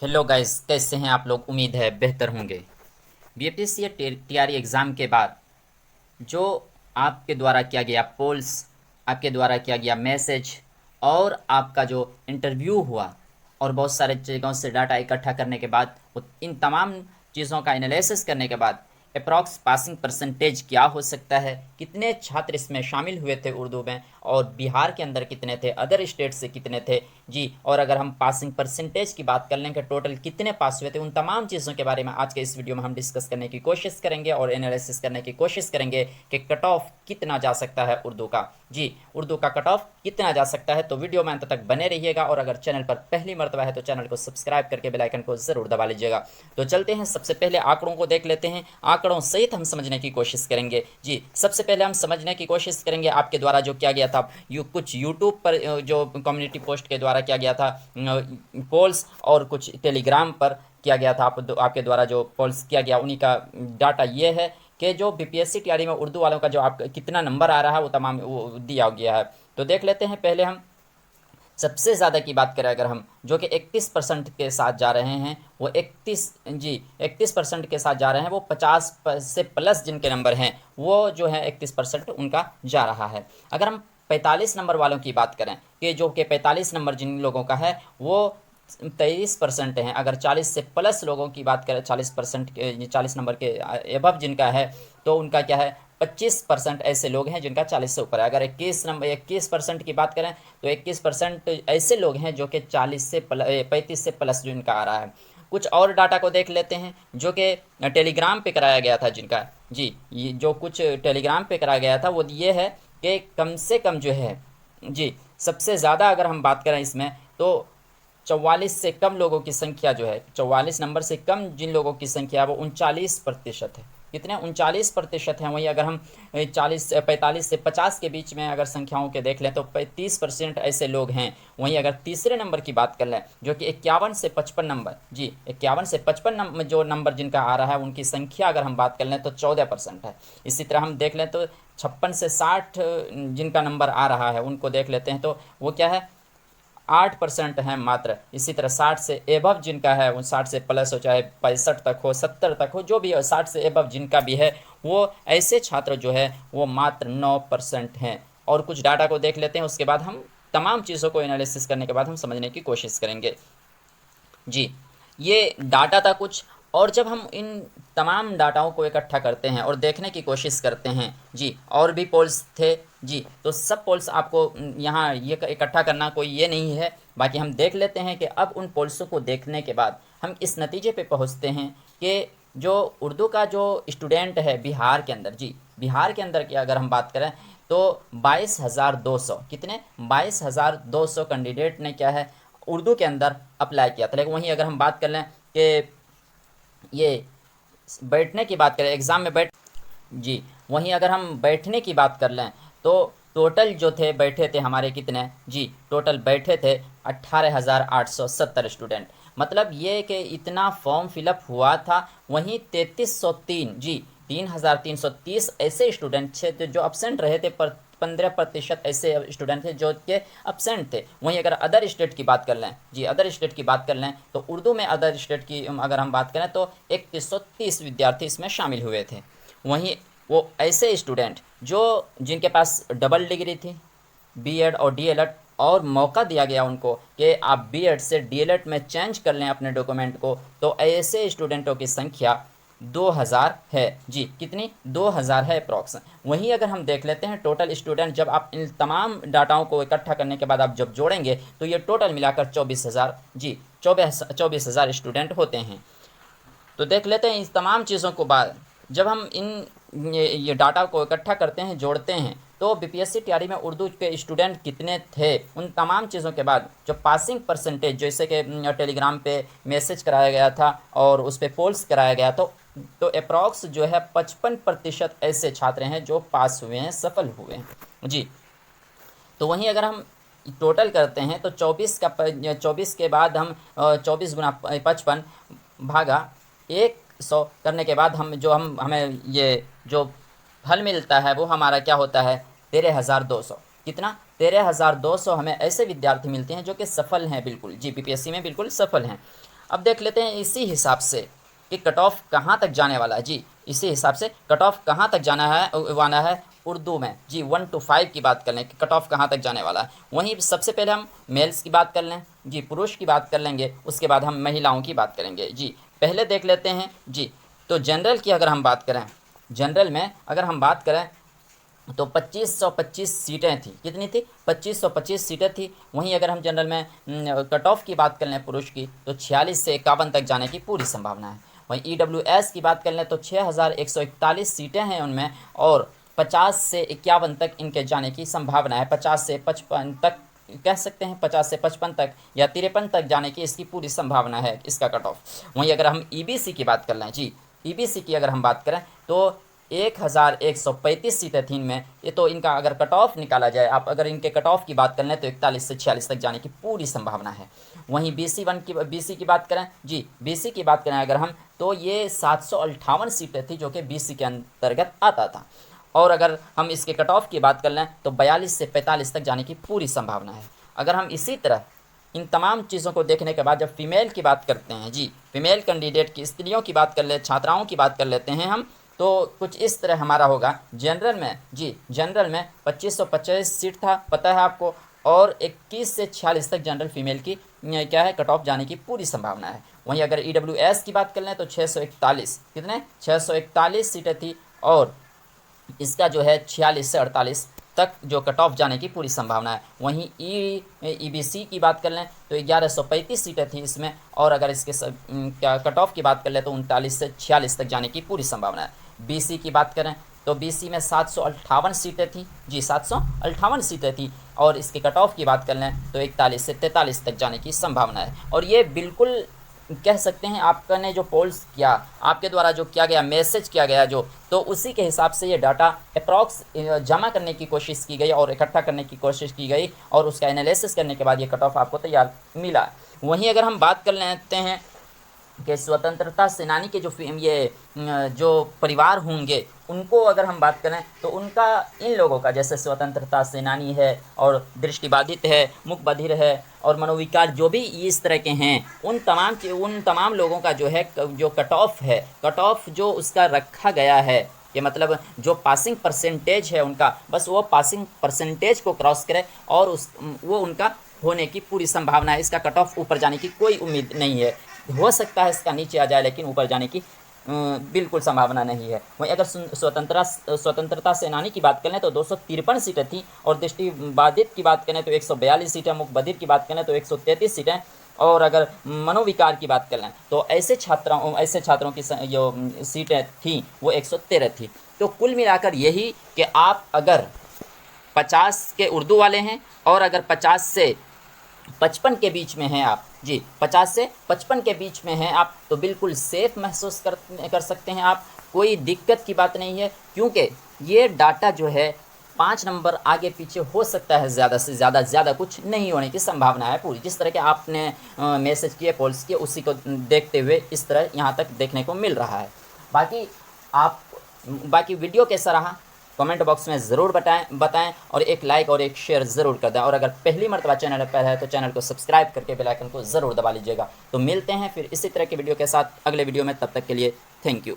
Hello guys, कैसे हैं आप लोग। उम्मीद है बेहतर होंगे। बीएपीएससी या टीआरई एग्ज़ाम के बाद जो आपके द्वारा किया गया पोल्स, आपके द्वारा किया गया मैसेज और आपका जो इंटरव्यू हुआ और बहुत सारे जगहों से डाटा इकट्ठा करने के बाद इन तमाम चीज़ों का एनालिसिस करने के बाद अप्रॉक्स पासिंग परसेंटेज क्या हो सकता है, कितने छात्र इसमें शामिल हुए थे उर्दू में, और बिहार के अंदर कितने थे, अदर स्टेट से कितने थे जी, और अगर हम पासिंग परसेंटेज की बात कर लें कि टोटल कितने पास हुए थे, उन तमाम चीज़ों के बारे में आज के इस वीडियो में हम डिस्कस करने की कोशिश करेंगे और एनालिसिस करने की कोशिश करेंगे कि कट ऑफ कितना जा सकता है उर्दू का। जी, उर्दू का कट ऑफ कितना जा सकता है। तो वीडियो में अंत तक बने रहिएगा और अगर चैनल पर पहली मर्तबा है तो चैनल को सब्सक्राइब करके बेल आइकन को ज़रूर दबा लीजिएगा। तो चलते हैं, सबसे पहले आंकड़ों को देख लेते हैं। आंकड़ों सहित हम समझने की कोशिश करेंगे। जी, सबसे पहले हम समझने की कोशिश करेंगे आपके द्वारा जो किया गया था कुछ यूट्यूब पर जो कम्युनिटी पोस्ट के द्वारा किया गया था पोल्स, और कुछ टेलीग्राम पर किया गया था आपके द्वारा जो पोल्स किया गया, उन्हीं का डाटा ये है कि जो बीपीएससी टीआरई में उर्दू वालों का जो आप कितना नंबर आ रहा है वो तमाम वो दिया गया है। तो देख लेते हैं। पहले हम सबसे ज़्यादा की बात करें अगर हम, जो कि 31% के साथ जा रहे हैं, वो 31% के साथ जा रहे हैं। वो 50 से प्लस जिनके नंबर हैं वो जो है 31% उनका जा रहा है। अगर हम 45 नंबर वालों की बात करें कि जो कि 45 नंबर जिन लोगों का है वो 23% हैं। अगर 40 से प्लस लोगों की बात करें, 40% 40 नंबर के एबव जिनका है, तो उनका क्या है, 25% ऐसे लोग हैं जिनका 40 से ऊपर है। अगर 21% की बात करें तो 21% ऐसे लोग हैं जो कि 40 से 35 से प्लस जो इनका आ रहा है। कुछ और डाटा को देख लेते हैं जो कि टेलीग्राम पे कराया गया था जिनका। जी, ये जो कुछ टेलीग्राम पे कराया गया था वो ये है कि कम से कम जो है, जी, सबसे ज़्यादा अगर हम बात करें इसमें तो 44 से कम लोगों की संख्या जो है, 44 नंबर से कम जिन लोगों की संख्या है वो 39% है। कितने, 39% हैं। वहीं अगर हम 45 से 50 के बीच में अगर संख्याओं के देख लें तो 35% ऐसे लोग हैं। वहीं अगर तीसरे नंबर की बात कर लें जो कि 51 से 55 नंबर, जी, 51 से 55 नंबर जो नंबर जिनका आ रहा है उनकी संख्या अगर हम बात कर लें तो 14% है। इसी तरह हम देख लें तो 56 से 60 जिनका नंबर आ रहा है उनको देख लेते हैं तो वो क्या है, 8% है मात्र। इसी तरह 60 से एबव जिनका है, वो 60 से प्लस हो, चाहे 65 तक हो, 70 तक हो, जो भी हो, 60 से एबव जिनका भी है वो ऐसे छात्र जो है वो मात्र 9% हैं। और कुछ डाटा को देख लेते हैं, उसके बाद हम तमाम चीज़ों को एनालिसिस करने के बाद हम समझने की कोशिश करेंगे। जी, ये डाटा था कुछ। और जब हम इन तमाम डाटाओं को इकट्ठा करते हैं और देखने की कोशिश करते हैं, जी, और भी पोल्स थे, जी, तो सब पोल्स आपको यहाँ ये इकट्ठा करना कोई ये नहीं है। बाकी हम देख लेते हैं कि अब उन पोल्सों को देखने के बाद हम इस नतीजे पे पहुँचते हैं कि जो उर्दू का जो स्टूडेंट है बिहार के अंदर, जी, बिहार के अंदर की अगर हम बात करें तो 22,200, कितने, 22,200 कैंडिडेट ने क्या है, उर्दू के अंदर अप्लाई किया था। लेकिन वहीं अगर हम बात कर लें कि ये बैठने की बात करें, एग्ज़ाम में बैठ, जी, वहीं अगर हम बैठने की बात कर लें तो टोटल जो थे बैठे थे हमारे कितने, जी, टोटल बैठे थे 18,870 स्टूडेंट। मतलब ये कि इतना फॉर्म फिलअप हुआ था। वहीं 3303, जी, 3,330 ऐसे स्टूडेंट थे जो अपसेंट रहे थे, पर 15% ऐसे स्टूडेंट थे जो कि अपसेंट थे। वहीं अगर अदर स्टेट की बात कर लें, जी, अदर स्टेट की बात कर लें तो उर्दू में अदर स्टेट की अगर हम बात करें तो 3130 विद्यार्थी इसमें शामिल हुए थे। वहीं वो ऐसे स्टूडेंट जो जिनके पास डबल डिग्री थी, बीएड और डीएलएड, और मौका दिया गया उनको कि आप बीएड से डीएलएड में चेंज कर लें अपने डॉक्यूमेंट को, तो ऐसे स्टूडेंटों की संख्या 2000 है। जी, कितनी, 2000 है अप्रॉक्स। वहीं अगर हम देख लेते हैं टोटल स्टूडेंट, जब आप इन तमाम डाटाओं को इकट्ठा करने के बाद आप जब जोड़ेंगे तो ये टोटल मिलाकर 24,000, जी, 24,000 स्टूडेंट होते हैं। तो देख लेते हैं इस तमाम चीज़ों को बाद जब हम ये डाटा को इकट्ठा करते हैं, जोड़ते हैं, तो बीपीएससी तैयारी में उर्दू के स्टूडेंट कितने थे, उन तमाम चीज़ों के बाद जो पासिंग परसेंटेज, जैसे कि टेलीग्राम पे मैसेज कराया गया था और उस पर पोल्स कराया गया, तो अप्रॉक्स जो है 55% ऐसे छात्र हैं जो पास हुए हैं, सफल हुए हैं। जी, तो वहीं अगर हम टोटल करते हैं तो 24 के बाद हम 24 गुना 55 भागा 100 करने के बाद हम हमें ये जो फल मिलता है वो हमारा क्या होता है, 13,200। कितना, 13,200 हमें ऐसे विद्यार्थी मिलते हैं जो कि सफल हैं, बिल्कुल, जी, बीपीएससी में बिल्कुल सफल हैं। अब देख लेते हैं इसी हिसाब से कि कट ऑफ कहाँ तक जाने वाला है। जी इसी हिसाब से कट ऑफ कहाँ तक आना है उर्दू में। जी 1 to 5 की बात कर लें कि कट ऑफ कहाँ तक जाने वाला है। वहीं सबसे पहले हम मेल्स की बात कर लें, जी पुरुष की बात कर लेंगे, उसके बाद हम महिलाओं की बात करेंगे। जी पहले देख लेते हैं जी, तो जनरल की अगर हम बात करें, जनरल में अगर हम बात करें तो 2525 सीटें थी। कितनी थी? 2525 सीटें थी। वहीं अगर हम जनरल में कट ऑफ की बात कर लें पुरुष की तो 46 से 51 तक जाने की पूरी संभावना है। वहीं EWS की बात कर लें तो 6141 सीटें हैं उनमें, और 50 से 51 तक इनके जाने की संभावना है। 50 से 55 तक कह सकते हैं, 50 से 55 तक या 53 तक जाने की इसकी पूरी संभावना है इसका कट ऑफ। वहीं अगर हम EBC की बात कर लें, जी EBC की अगर हम बात करें तो 1135 सीटें थी इनमें। ये तो इनका अगर कट ऑफ निकाला जाए, आप अगर इनके कट ऑफ की बात कर लें तो 41 से 46 तक जाने की पूरी संभावना है। वहीं BC की बात करें, जी BC की बात करें अगर हम तो ये 758 सीटें थी जो कि BC के अंतर्गत आता था। और अगर हम इसके कट ऑफ की बात कर लें तो 42 से 45 तक जाने की पूरी संभावना है। अगर हम इसी तरह इन तमाम चीज़ों को देखने के बाद जब फीमेल की बात करते हैं, जी फीमेल कैंडिडेट की, स्त्रियों की बात कर ले, छात्राओं की बात कर लेते हैं हम, तो कुछ इस तरह हमारा होगा। जनरल में, जी जनरल में 2525 सीट था, पता है आपको, और 21 से 46 तक जनरल फीमेल की क्या है कट ऑफ जाने की पूरी संभावना है। वहीं अगर EWS की बात कर लें तो 641, कितने 641 सीटें थी, और इसका जो है 46 से 48 तक जो कट ऑफ जाने की पूरी संभावना है। वहीं EBC की बात कर लें तो 1135 सीटें थी इसमें, और अगर इसके क्या कट ऑफ की बात कर लें तो 39 से 46 तक जाने की पूरी संभावना है। BC की बात करें तो BC में 758 सीटें थी, जी 758 सीटें थी, और इसके कट ऑफ की बात कर लें तो 41 से 43 तक जाने की संभावना है। और ये बिल्कुल कह सकते हैं आपका ने जो पोल्स किया, आपके द्वारा जो किया गया, मैसेज किया गया जो, तो उसी के हिसाब से ये डाटा अप्रॉक्स जमा करने की कोशिश की गई और इकट्ठा करने की कोशिश की गई, और उसका एनालिसिस करने के बाद ये कट ऑफ आपको तैयार मिला। वहीं अगर हम बात कर लेते हैं कि स्वतंत्रता सेनानी के जो परिवार होंगे उनको अगर हम बात करें तो उनका, इन लोगों का, जैसे स्वतंत्रता सेनानी है और दृष्टिबाधित है, मूक बधिर है और मनोविकार जो भी इस तरह के हैं, उन तमाम लोगों का जो है जो कट ऑफ है, कट ऑफ जो उसका रखा गया है, ये मतलब जो पासिंग परसेंटेज है उनका, बस वो पासिंग परसेंटेज को क्रॉस करे और वो उनका होने की पूरी संभावना है। इसका कट ऑफ ऊपर जाने की कोई उम्मीद नहीं है। हो सकता है इसका नीचे आ जाए, लेकिन ऊपर जाने की बिल्कुल संभावना नहीं है। वहीं अगर स्वतंत्रता सेनानी की बात करें तो 253 सीटें थी, और दृष्टिबाधित की बात करें तो 142 सीटें, मूक बधिर की बात करें तो 133 सीटें, और अगर मनोविकार की बात करें तो ऐसे छात्रों की जो सीटें थी वो 113 थी। तो कुल मिलाकर यही कि आप अगर 50 के उर्दू वाले हैं और अगर 50 से 55 के बीच में हैं आप, जी 50 से 55 के बीच में हैं आप, तो बिल्कुल सेफ महसूस कर सकते हैं आप। कोई दिक्कत की बात नहीं है, क्योंकि ये डाटा जो है 5 नंबर आगे पीछे हो सकता है, ज़्यादा से ज़्यादा कुछ नहीं होने की संभावना है पूरी। जिस तरह के आपने मैसेज किए, पोल्स किए, उसी को देखते हुए इस तरह यहाँ तक देखने को मिल रहा है। बाकी वीडियो कैसा रहा कमेंट बॉक्स में ज़रूर बताएं और एक लाइक और एक शेयर ज़रूर कर दें, और अगर पहली मर्तबा चैनल पर है तो चैनल को सब्सक्राइब करके बेल आइकन को ज़रूर दबा लीजिएगा। तो मिलते हैं फिर इसी तरह के वीडियो के साथ अगले वीडियो में, तब तक के लिए थैंक यू।